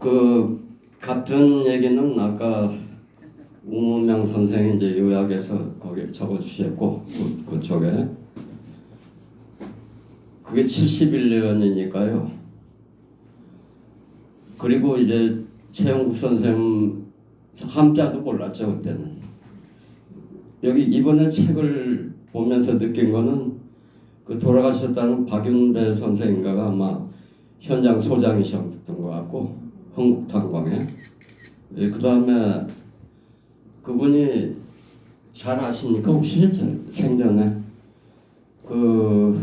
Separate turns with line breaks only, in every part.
그 같은 얘기는 아까 우문명 선생이 이제 요약해서 거기 적어주셨고 그쪽에 그게 71년이니까요. 그리고 이제 최영국 선생님 함자도 몰랐죠 그때는. 여기 이번에 책을 보면서 느낀 거는 그 돌아가셨다는 박윤배 선생인가가 아마 현장 소장이셨던 것 같고 흥국탄광에. 그 다음에 그분이 잘 아십니까 혹시 생전에 그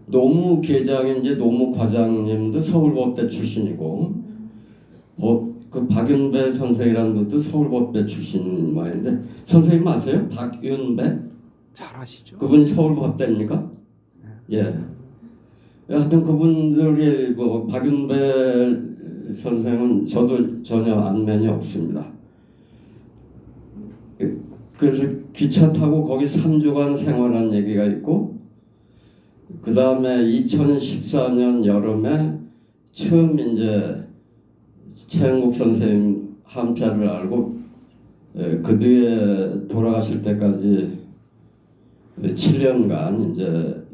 노무계장인지 노무과장님도 서울법대 출신이고 그 박윤배 선생이라는 분도 서울법대 출신 모양인데 선생님 아세요? 박윤배?
잘 아시죠?
그분이 서울법대입니까? 예. 하여튼 그분들이 뭐 박윤배 선생은 저도 전혀 안면이 없습니다. 그래서 기차 타고 거기 3주간 생활한 얘기가 있고 그 다음에 2014년 여름에 처음 이제 최영국 선생님 함자를 알고 그 뒤에 돌아가실 때까지 7년간 이제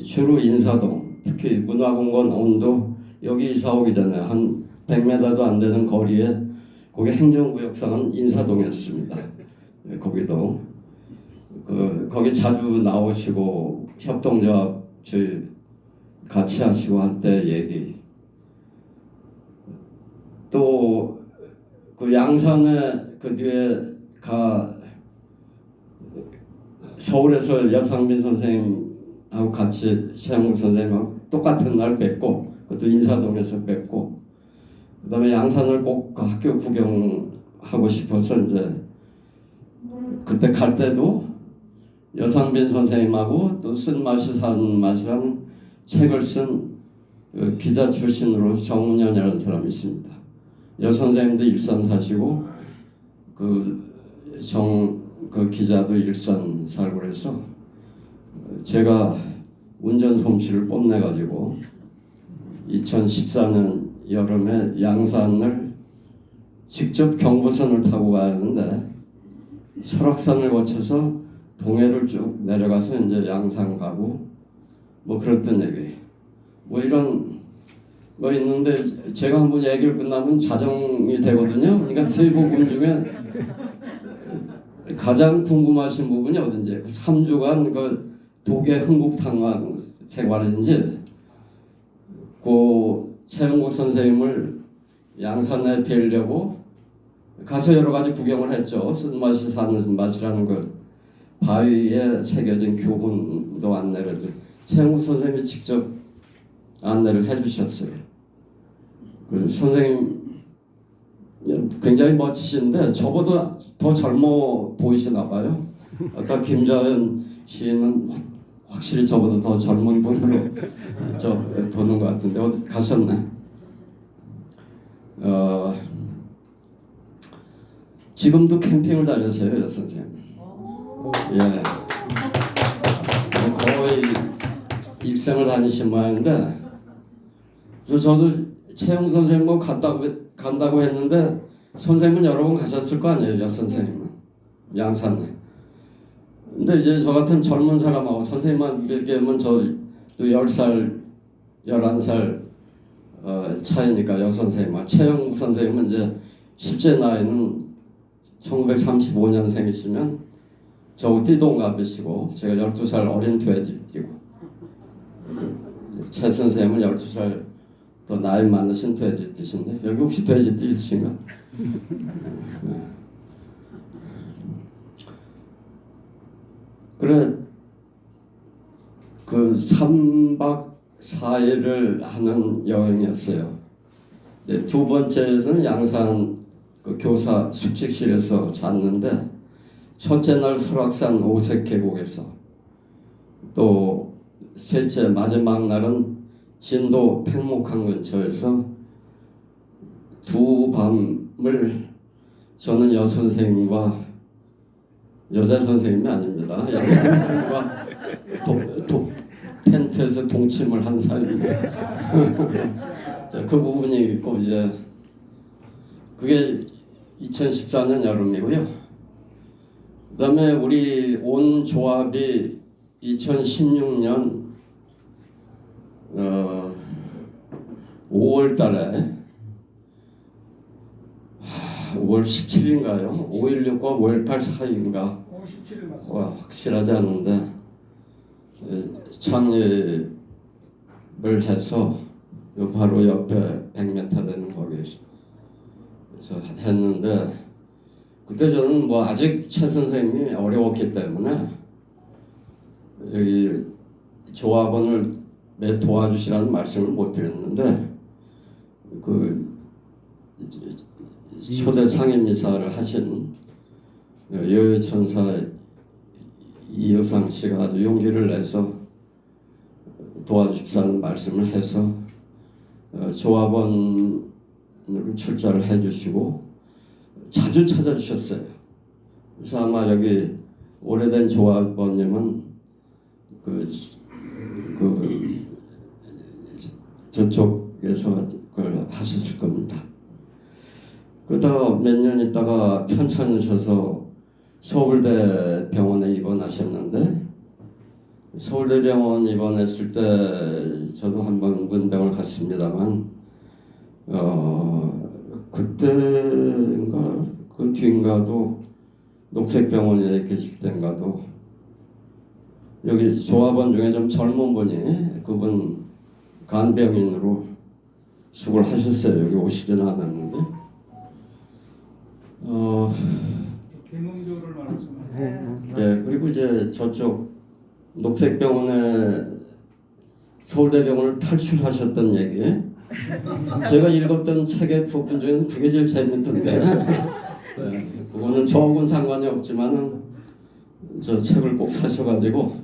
주로 인사동 특히 문화공원 온도 여기 이사 오기 전에 한 100m도 안 되는 거리에 거기 행정구역상은 인사동이었습니다. 거기도 거기 자주 나오시고 협동조합 저희 같이 하시고 할 때 얘기 또 그 양산에 그 뒤에 서울에서 여상빈 선생님하고 같이 최영국 선생님하고 똑같은 날 뵙고 그것도 인사동에서 뵙고 그 다음에 양산을 꼭 학교 구경하고 싶어서 이제 그때 갈 때도 여상빈 선생님하고 또 쓴맛이 사는 맛이라는 책을 쓴 기자 출신으로 정운현이라는 사람이 있습니다. 여 선생님도 일산 사시고 그 기자도 일산 살고 그래서 제가 운전 솜씨를 뽐내가지고 2014년 여름에 양산을 직접 경부선을 타고 가야 하는데 설악산을 거쳐서 동해를 쭉 내려가서 이제 양산 가고 뭐 그랬던 얘기 뭐 이런 거 있는데 제가 한번 얘기를 끝나면 자정이 되거든요. 그러니까 세 부분 중에 가장 궁금하신 부분이 어딘지 그 3주간 그 독일 흥국탄광 생활인지 그 최영국 선생님을 양산에 뵈려고 가서 여러 가지 구경을 했죠. 쓴맛이 사는 맛이라는 그 바위에 새겨진 교훈도 안내를 최영국 선생님이 직접 안내를 해주셨어요. 그 선생님 굉장히 멋지신데 저보다 더 젊어 보이시나 봐요. 아까 김자연 시인은 확실히 저보다 더 젊은 분으로 보는 것 같은데 어디 가셨네. 지금도 캠핑을 다녔어요, 여 선생님. 예. 거의 일생을 다니신 모양인데, 저도 최영 선생님하고 간다고 했는데, 선생님은 여러 번 가셨을 거 아니에요, 여 선생님은. 양산에. 근데 이제 저 같은 젊은 사람하고 선생님만 비교하면 저도 10살, 11살 차이니까 여 선생님과 최영 선생님은 이제 실제 나이는 1935년생이시면 저 띠동갑이시고 제가 12살 어린 돼지띠고 최 선생님은 12살 더 나이 많으신 돼지띠신데 여기 혹시 돼지띠 있으신가? 그래 그 3박 4일을 하는 여행이었어요. 네, 두 번째에서는 양산 그 교사 숙직실에서 잤는데 첫째 날 설악산 오색계곡에서 또 셋째 마지막 날은 진도 팽목항 근처에서 두 밤을 저는 여 선생님과 여자 선생님이 아닙니다. 여 선생님과 텐트에서 동침을 한 사람인데 그 부분이 있고 이제 그게 2014년 여름이고요. 그다음에 우리 온 조합이 2016년 5월 달에 5월 17일인가요? 5.16과 5.18 사이인가?
17일 맞습니다.
확실하지 않은데 창립을 해서 요 바로 옆에 100m 되는 거기에서 했는데 그때 저는 뭐 아직 최 선생님이 어려웠기 때문에 여기 조합원을 도와주시라는 말씀을 못 드렸는데 그 초대 상임이사를 하신 여의천사 이효상 씨가 아주 용기를 내서 도와주십사는 말씀을 해서 조합원으로 출자를 해주시고 자주 찾아주셨어요. 그래서 아마 여기 오래된 조합원님은 저쪽에서 그걸 하셨을 겁니다. 그러다가 몇 년 있다가 편찮으셔서 서울대 병원에 입원하셨는데 서울대 병원 입원했을 때 저도 한번 문병을 갔습니다만 그때인가 그 뒤인가도 녹색병원에 계실 때인가도 여기 조합원 중에 좀 젊은 분이 그분 간병인으로 수고를 하셨어요. 여기 오시지는 않았는데
김은교를 말하시는
예, 그리고 이제 저쪽 녹색병원에 서울대병원을 탈출하셨던 얘기 제가 읽었던 책의 부분 중에는 그게 제일 재밌던데 예, 그거는 저하고는 상관이 없지만은 저 책을 꼭 사셔가지고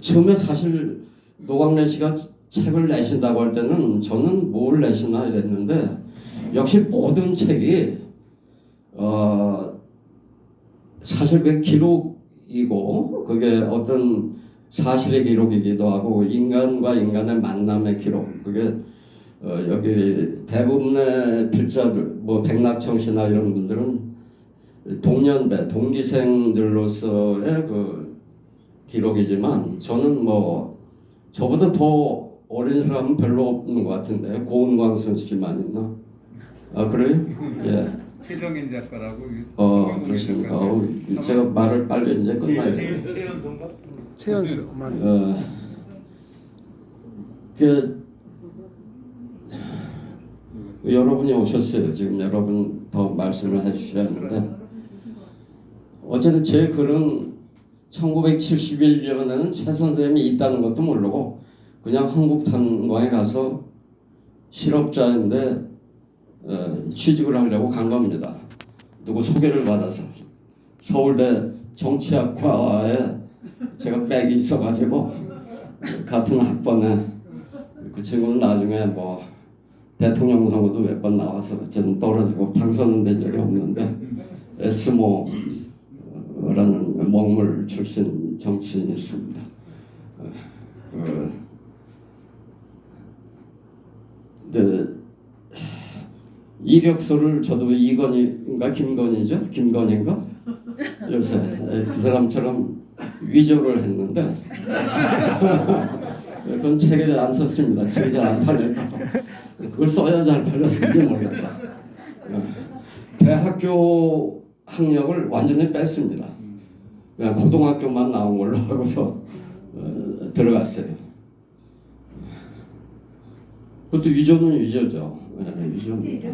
처음에 사실 노광래 씨가 책을 내신다고 할 때는 저는 뭘 내시나 이랬는데 역시 모든 책이 사실 그 기록이고 그게 어떤 사실의 기록이기도 하고 인간과 인간의 만남의 기록 그게 여기 대부분의 필자들 뭐 백낙청 씨나 이런 분들은 동년배 동기생들로서의 그 기록이지만 저는 뭐 저보다 더 어린 사람은 별로 없는 것 같은데 고은광순 씨만 있나? 아 그래요? 예.
최정인 작가라고.
그렇습니까? 제가 말을 빨리 이제 끝나요.
최연소인가?
최연수
여러분이 오셨어요. 지금 여러분 더 말씀을 해주셔야 하는데 어쨌든 제 글은 1971년에는 최 선생님이 있다는 것도 모르고 그냥 한국탄광에 가서 실업자인데 취직을 하려고 간 겁니다. 누구 소개를 받아서 서울대 정치학과에 제가 백이 있어가지고 같은 학번에 그 친구는 나중에 뭐 대통령 선거도 몇 번 나와서 저는 떨어지고 당선은 된 적이 없는데 에스모라는 먹물 출신 정치인이 있습니다. 이력서를 저도 이건희인가 김건희죠? 김건희인가? 요새 그 사람처럼 위조를 했는데 그건 책에 안 썼습니다. 책이 잘 안 팔릴까 봐. 그걸 써야 잘 팔렸는지 모르겠다. 대학교 학력을 완전히 뺐습니다. 그냥 고등학교만 나온 걸로 하고서 들어갔어요. 그것도 위조는 위조죠. 위조입니다.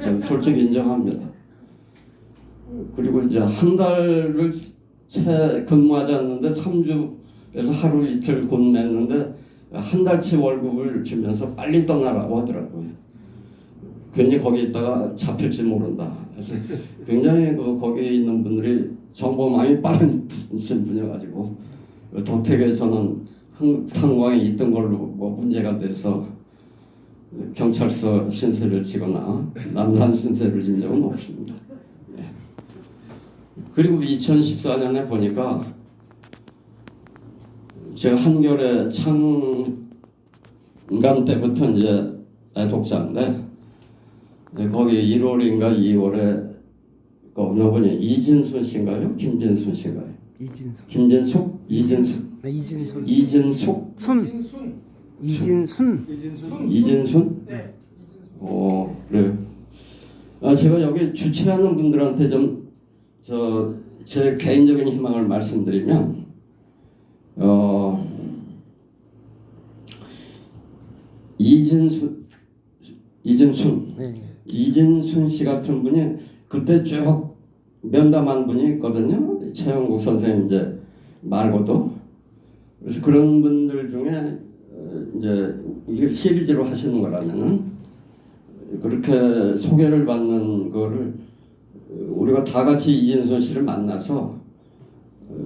저는 솔직히 인정합니다. 그리고 이제 한 달을 채 근무하지 않는데 3주에서 하루 이틀 근무했는데 한 달치 월급을 주면서 빨리 떠나라고 하더라고요. 괜히 거기 있다가 잡힐지 모른다. 그래서 굉장히 거기에 있는 분들이 정보 많이 빠른 분이어가지고 덕택에서는 한국탄광에 있던 걸로 뭐 문제가 돼서 경찰서 신세를 지거나 남산 신세를 진 적은 없습니다. 예. 그리고 2014년에 보니까 제가 한겨레 창간 때부터 이제 독자인데 거기 1월인가 2월에 그 어느 분이 이진순 씨인가요? 김진순 씨인가요?
이진수.
김진숙? 이진숙?
네, 이진수.
이진숙?
이진순.
이진순?
네.
그래요. 제가 여기 주최하는 분들한테 좀 제 개인적인 희망을 말씀드리면 이진순
네.
이진순 씨 같은 분이 그때 쭉 면담한 분이 있거든요. 최영국 선생님 이제 말고도. 그래서 그런 분들 중에 이제 이게 시리즈로 하시는 거라면은 그렇게 소개를 받는 거를 우리가 다 같이 이진순 씨를 만나서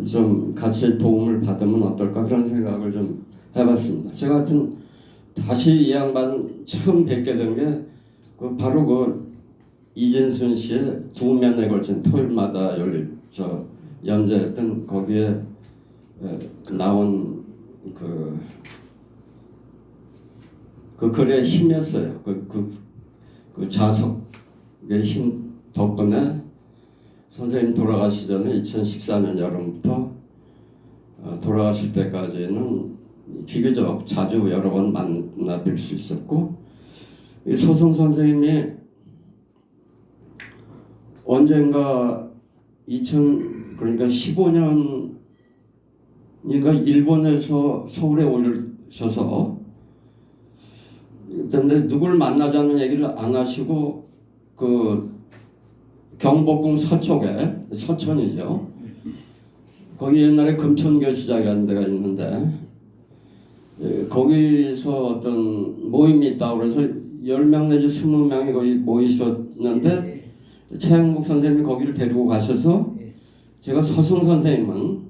좀 같이 도움을 받으면 어떨까 그런 생각을 좀 해봤습니다. 제가 하여튼 다시 이 양반 처음 뵙게 된 게 바로 그 이진순 씨의 2면에 걸친 토요일마다 열릴 연재했던 거기에 나온 그 글의 힘이었어요. 그 자석의 힘 덕분에 선생님 돌아가시 전에 2014년 여름부터 돌아가실 때까지는 비교적 자주 여러 번 만나 뵐 수 있었고, 이 소송 선생님이 언젠가 그러니까 15년인가 일본에서 서울에 오셔서 근데 누굴 만나자는 얘기를 안 하시고 그 경복궁 서쪽에 서천이죠. 거기 옛날에 금천교시장이라는 데가 있는데 거기서 어떤 모임이 있다고 그래서 10명 내지 20명이 거기 모이셨는데 최영국 선생님이 거기를 데리고 가셔서 제가 서승 선생님은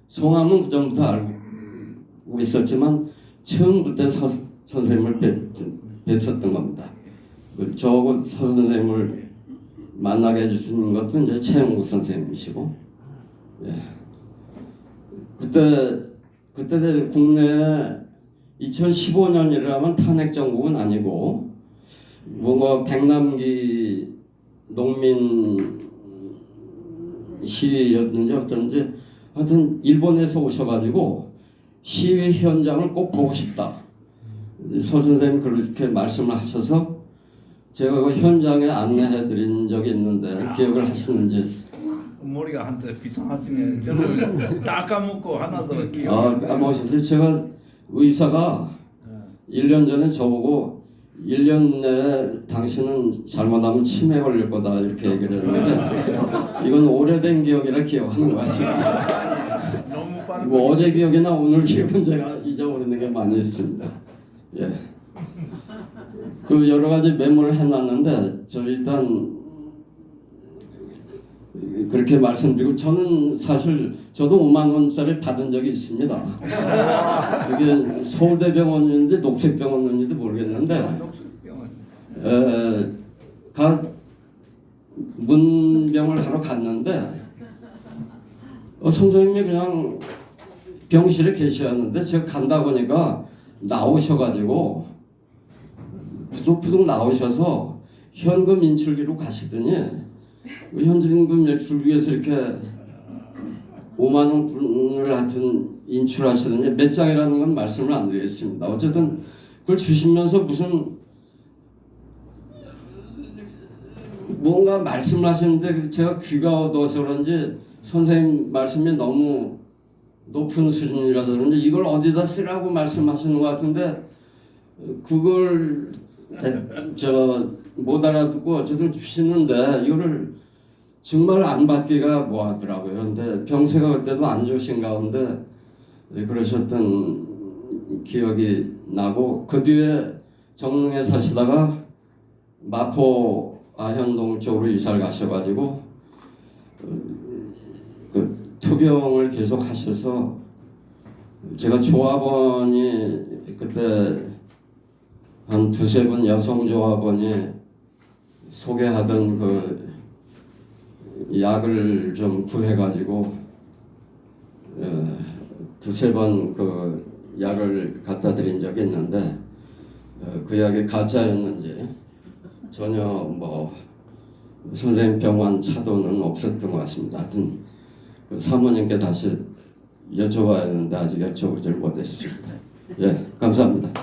성함은 그전부터 알고 있었지만 처음 그때 선생님을 뵀었던 겁니다. 저하고 서 선생님을 만나게 해주신 것도 이제 최영국 선생님이시고, 예. 그때 국내에 2015년이라면 탄핵 정국은 아니고 뭔가 백남기 농민 시위였는지 어쩐지 하여튼 일본에서 오셔가지고 시위 현장을 꼭 보고 싶다. 서 선생님 그렇게 말씀을 하셔서 제가 그 현장에 안내해드린 적이 있는데 기억을 하시는지.
머리가 한때 비상하시네. 저는 다 까먹고 하나도 기억.
까먹으셨어요. 제가 의사가 1년 전에 저보고 1년 내에 당신은 잘못하면 치매 걸릴 거다 이렇게 얘기를 했는데 이건 오래된 기억이라 기억하는 것 같습니다.
너무 빠르고.
뭐 어제 기억이나 오늘 기억은 제가 잊어버리는 게 많이 있습니다. 예. 그 여러 가지 메모를 해놨는데 저 일단 그렇게 말씀드리고 저는 사실 저도 5만 원짜리 받은 적이 있습니다. 그게 서울대병원인지 녹색병원인지도 모르겠는데 문병을 하러 갔는데 선생님이 그냥 병실에 계셨는데 제가 간다 보니까 나오셔가지고 부득부득 나오셔서 현금 인출기로 가시더니 현金인출기에서 이렇게 5만 원을 하여튼 인출하시더니 몇 장이라는 건 말씀을 안 드리겠습니다. 어쨌든 그걸 주시면서 무슨 뭔가 말씀을 하시는데 제가 귀가 어두워서 그런지 선생님 말씀이 너무 높은 수준이라서 그런지 이걸 어디다 쓰라고 말씀하시는 것 같은데 그걸 못 알아듣고 어쨌든 주시는데 이거를 정말 안 받기가 뭐하더라고요. 그런데 병세가 그때도 안 좋으신 가운데 그러셨던 기억이 나고 그 뒤에 정릉에 사시다가 마포 아현동 쪽으로 이사를 가셔가지고 그 투병을 계속 하셔서 제가 조합원이 그때 한 2-3분 여성 조합원이 소개하던 그 약을 좀 구해가지고 두세 번 그 약을 갖다 드린 적이 있는데 그 약이 가짜였는지 전혀 뭐 선생님 병원 차도는 없었던 것 같습니다. 하여튼 그 사모님께 다시 여쭤봐야 하는데 아직 여쭤보질 못했습니다. 예, 감사합니다.